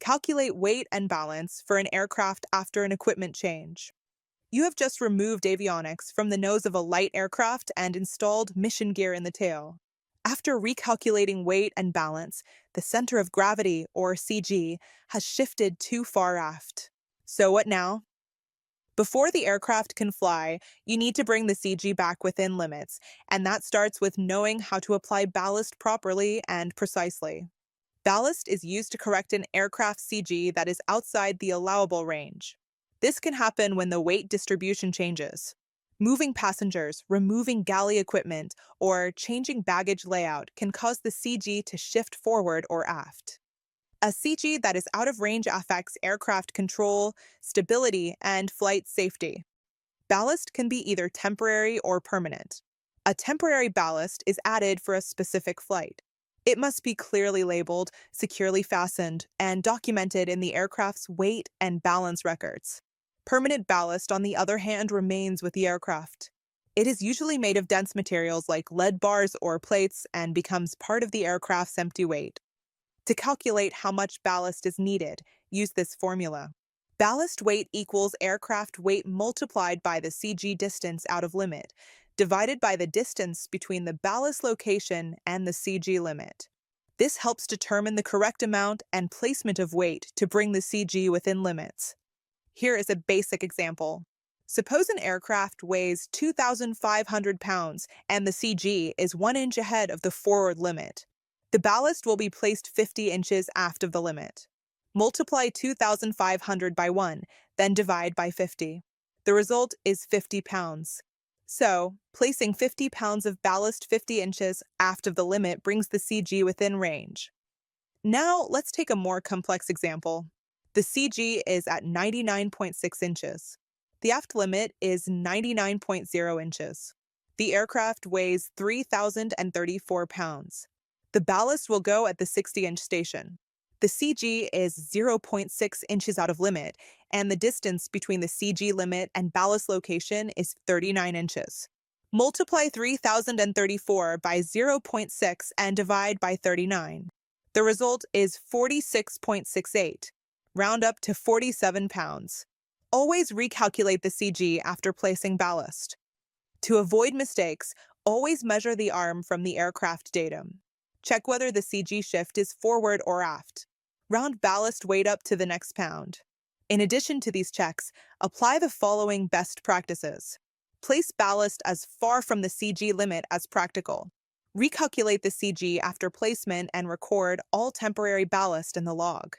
Calculate weight and balance for an aircraft after an equipment change. You have just removed avionics from the nose of a light aircraft and installed mission gear in the tail. After recalculating weight and balance, the center of gravity, or CG, has shifted too far aft. So what now? Before the aircraft can fly, you need to bring the CG back within limits, and that starts with knowing how to apply ballast properly and precisely. Ballast is used to correct an aircraft's CG that is outside the allowable range. This can happen when the weight distribution changes. Moving passengers, removing galley equipment, or changing baggage layout can cause the CG to shift forward or aft. A CG that is out of range affects aircraft control, stability, and flight safety. Ballast can be either temporary or permanent. A temporary ballast is added for a specific flight. It must be clearly labeled, securely fastened, and documented in the aircraft's weight and balance records. Permanent ballast, on the other hand, remains with the aircraft. It is usually made of dense materials like lead bars or plates and becomes part of the aircraft's empty weight. To calculate how much ballast is needed, use this formula. Ballast weight equals aircraft weight multiplied by the CG distance out of limit, divided by the distance between the ballast location and the CG limit. This helps determine the correct amount and placement of weight to bring the CG within limits. Here is a basic example. Suppose an aircraft weighs 2,500 pounds and the CG is 1 inch ahead of the forward limit. The ballast will be placed 50 inches aft of the limit. Multiply 2,500 by 1, then divide by 50. The result is 50 pounds. So, placing 50 pounds of ballast 50 inches aft of the limit brings the CG within range. Now, let's take a more complex example. The CG is at 99.6 inches. The aft limit is 99.0 inches. The aircraft weighs 3,034 pounds. The ballast will go at the 60-inch station. The CG is 0.6 inches out of limit, and the distance between the CG limit and ballast location is 39 inches. Multiply 3,034 by 0.6 and divide by 39. The result is 46.68. Round up to 47 pounds. Always recalculate the CG after placing ballast. To avoid mistakes, always measure the arm from the aircraft datum. Check whether the CG shift is forward or aft. Round ballast weight up to the next pound. In addition to these checks, apply the following best practices. Place ballast as far from the CG limit as practical. Recalculate the CG after placement and record all temporary ballast in the log.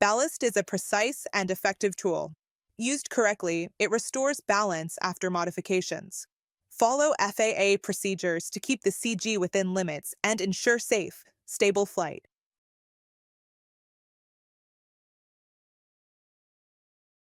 Ballast is a precise and effective tool. Used correctly, it restores balance after modifications. Follow FAA procedures to keep the CG within limits and ensure safe, stable flight.